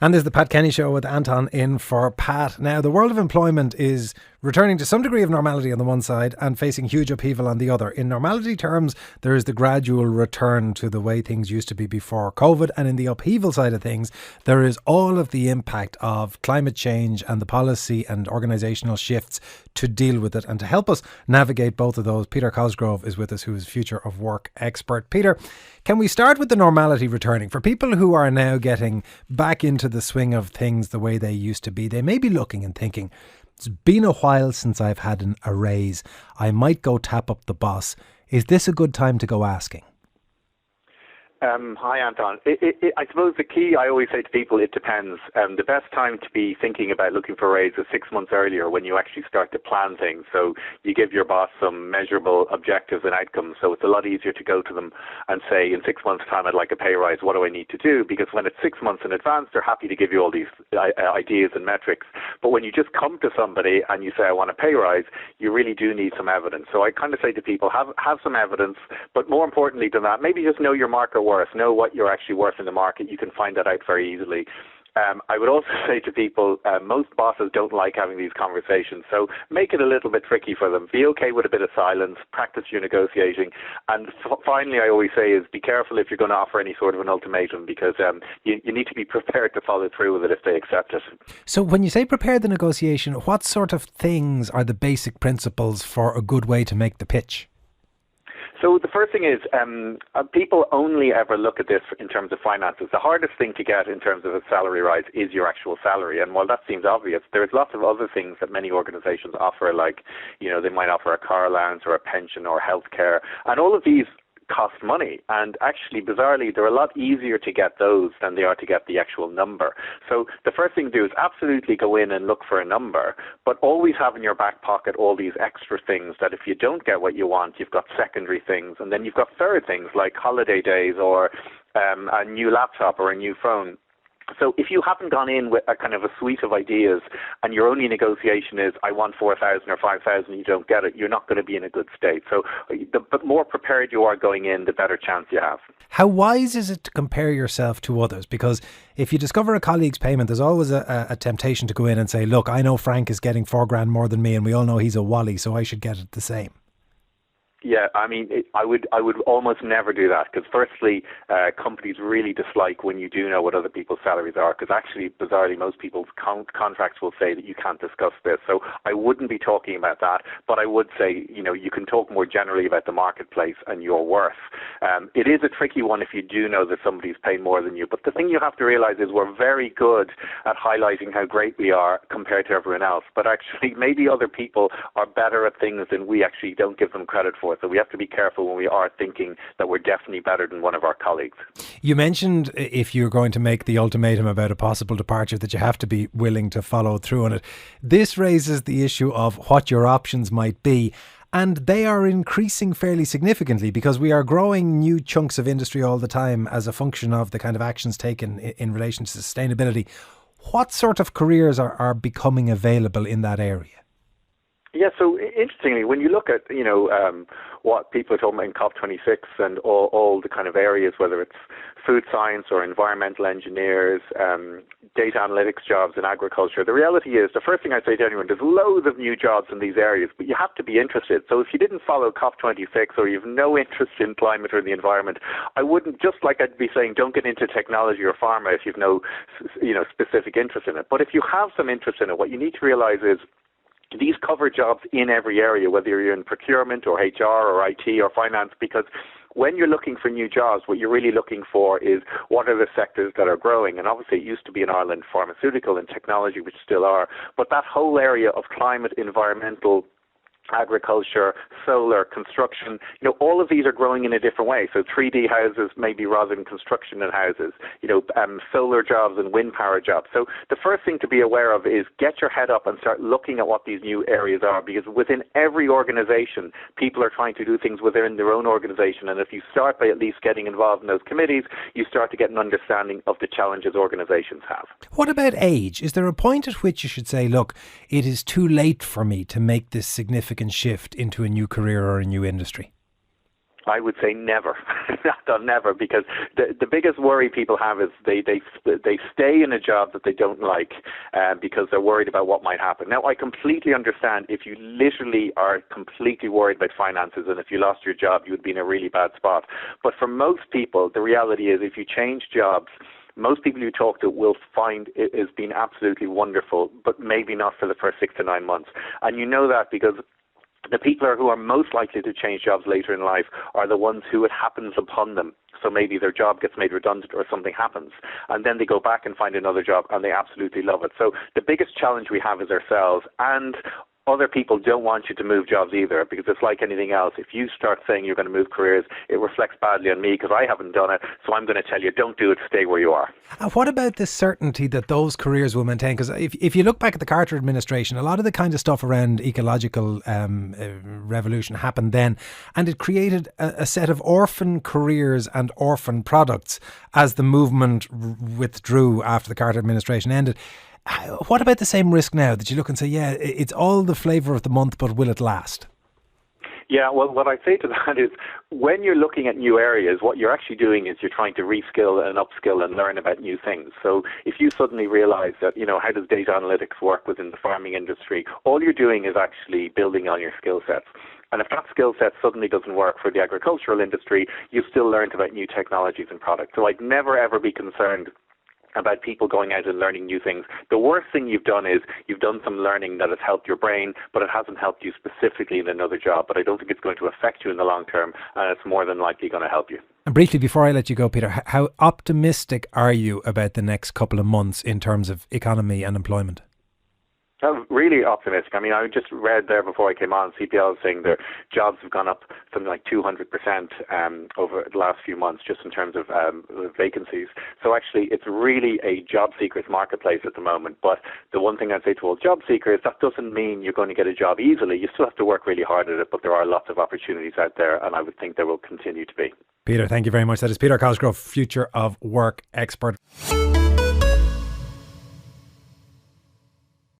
And there's the Pat Kenny Show with Anton in for Pat. Now, the world of employment is returning to some degree of normality on the one side and facing huge upheaval on the other. In normality terms, there is the gradual return to the way things used to be before COVID. And in the upheaval side of things, there is all of the impact of climate change and the policy and organisational shifts to deal with it. And to help us navigate both of those, Peter Cosgrove is with us, who is Future of Work expert. Peter, can we start with the normality returning? For people who are now getting back into the swing of things the way they used to be, they may be looking and thinking, it's been a while since I've had a raise. I might go tap up the boss. Is this a good time to go asking? Hi, Anton. I suppose the key, I always say to people, it depends. The best time to be thinking about looking for a raise is 6 months earlier, when you actually start to plan things. So you give your boss some measurable objectives and outcomes. So it's a lot easier to go to them and say, in 6 months' time, I'd like a pay rise. What do I need to do? Because when it's 6 months in advance, they're happy to give you all these ideas and metrics. But when you just come to somebody and you say, I want a pay rise, you really do need some evidence. So I kind of say to people, have some evidence, but more importantly than that, maybe just know your market worth, know what you're actually worth in the market. You can find that out very easily. I would also say to people, most bosses don't like having these conversations, so make it a little bit tricky for them. Be okay with a bit of silence, practice your negotiating, and finally I always say is be careful if you're going to offer any sort of an ultimatum, because you need to be prepared to follow through with it if they accept it. So when you say prepare the negotiation, what sort of things are the basic principles for a good way to make the pitch? So the first thing is people only ever look at this in terms of finances. The hardest thing to get in terms of a salary rise is your actual salary. And while that seems obvious, there's lots of other things that many organizations offer, like, they might offer a car allowance or a pension or healthcare. And all of these cost money, and actually bizarrely they're a lot easier to get those than they are to get the actual number. So the first thing to do is absolutely go in and look for a number, but always have in your back pocket all these extra things that if you don't get what you want, you've got secondary things, and then you've got third things like holiday days or a new laptop or a new phone. So if you haven't gone in with a kind of a suite of ideas and your only negotiation is, I want 4,000 or 5,000, you don't get it, you're not going to be in a good state. So the more prepared you are going in, the better chance you have. How wise is it to compare yourself to others? Because if you discover a colleague's payment, there's always a temptation to go in and say, look, I know Frank is getting $4,000 more than me and we all know he's a wally, so I should get it the same. Yeah, I mean, I would almost never do that, because firstly, companies really dislike when you do know what other people's salaries are, because actually, bizarrely, most people's contracts will say that you can't discuss this. So I wouldn't be talking about that, but I would say, you can talk more generally about the marketplace and your worth. It is a tricky one if you do know that somebody's paying more than you, but the thing you have to realize is we're very good at highlighting how great we are compared to everyone else, but actually maybe other people are better at things than we actually don't give them credit for. So we have to be careful when we are thinking that we're definitely better than one of our colleagues. You mentioned if you're going to make the ultimatum about a possible departure that you have to be willing to follow through on it. This raises the issue of what your options might be. And they are increasing fairly significantly because we are growing new chunks of industry all the time as a function of the kind of actions taken in relation to sustainability. What sort of careers are becoming available in that area? Yeah, so interestingly, when you look at, what people are talking about in COP26 and all the kind of areas, whether it's food science or environmental engineers, data analytics jobs in agriculture, the reality is, the first thing I say to anyone, there's loads of new jobs in these areas, but you have to be interested. So if you didn't follow COP26 or you have no interest in climate or the environment, I wouldn't, just like I'd be saying, don't get into technology or pharma if you've no, specific interest in it. But if you have some interest in it, what you need to realize is, these cover jobs in every area, whether you're in procurement or HR or IT or finance, because when you're looking for new jobs, what you're really looking for is what are the sectors that are growing. And obviously it used to be in Ireland pharmaceutical and technology, which still are, but that whole area of climate, environmental, agriculture, solar, construction, all of these are growing in a different way. So 3D houses maybe rather than construction in houses, solar jobs and wind power jobs. So the first thing to be aware of is get your head up and start looking at what these new areas are, because within every organization, people are trying to do things within their own organization. And if you start by at least getting involved in those committees, you start to get an understanding of the challenges organizations have. What about age? Is there a point at which you should say, look, it is too late for me to make this significant shift into a new career or a new industry? I would say never. Never, because the biggest worry people have is they stay in a job that they don't like because they're worried about what might happen. Now, I completely understand if you literally are completely worried about finances, and if you lost your job, you would be in a really bad spot. But for most people, the reality is if you change jobs, most people you talk to will find it has been absolutely wonderful, but maybe not for the first 6 to 9 months. And you know that because the people who are most likely to change jobs later in life are the ones who it happens upon them. So maybe their job gets made redundant or something happens, and then they go back and find another job and they absolutely love it. So the biggest challenge we have is ourselves, and other people don't want you to move jobs either, because it's like anything else. If you start saying you're going to move careers, it reflects badly on me because I haven't done it. So I'm going to tell you, don't do it, stay where you are. And what about the certainty that those careers will maintain? Because if you look back at the Carter administration, a lot of the kind of stuff around ecological revolution happened then, and it created a set of orphan careers and orphan products as the movement withdrew after the Carter administration ended. What about the same risk now that you look and say, yeah, it's all the flavour of the month, but will it last? Yeah, well, what I say to that is when you're looking at new areas, what you're actually doing is you're trying to reskill and upskill and learn about new things. So if you suddenly realize that, how does data analytics work within the farming industry, all you're doing is actually building on your skill sets. And if that skill set suddenly doesn't work for the agricultural industry, you've still learned about new technologies and products. So I'd never, ever be concerned about people going out and learning new things. The worst thing you've done is you've done some learning that has helped your brain, but it hasn't helped you specifically in another job. But I don't think it's going to affect you in the long term, and it's more than likely going to help you. And briefly, before I let you go, Peter, how optimistic are you about the next couple of months in terms of economy and employment? I'm really optimistic. I mean, I just read there before I came on, CPL saying their jobs have gone up something like 200% over the last few months, just in terms of vacancies. So actually, it's really a job seekers marketplace at the moment. But the one thing I'd say to all job seekers, that doesn't mean you're going to get a job easily. You still have to work really hard at it, but there are lots of opportunities out there, and I would think there will continue to be. Peter, thank you very much. That is Peter Cosgrove, Future of Work expert.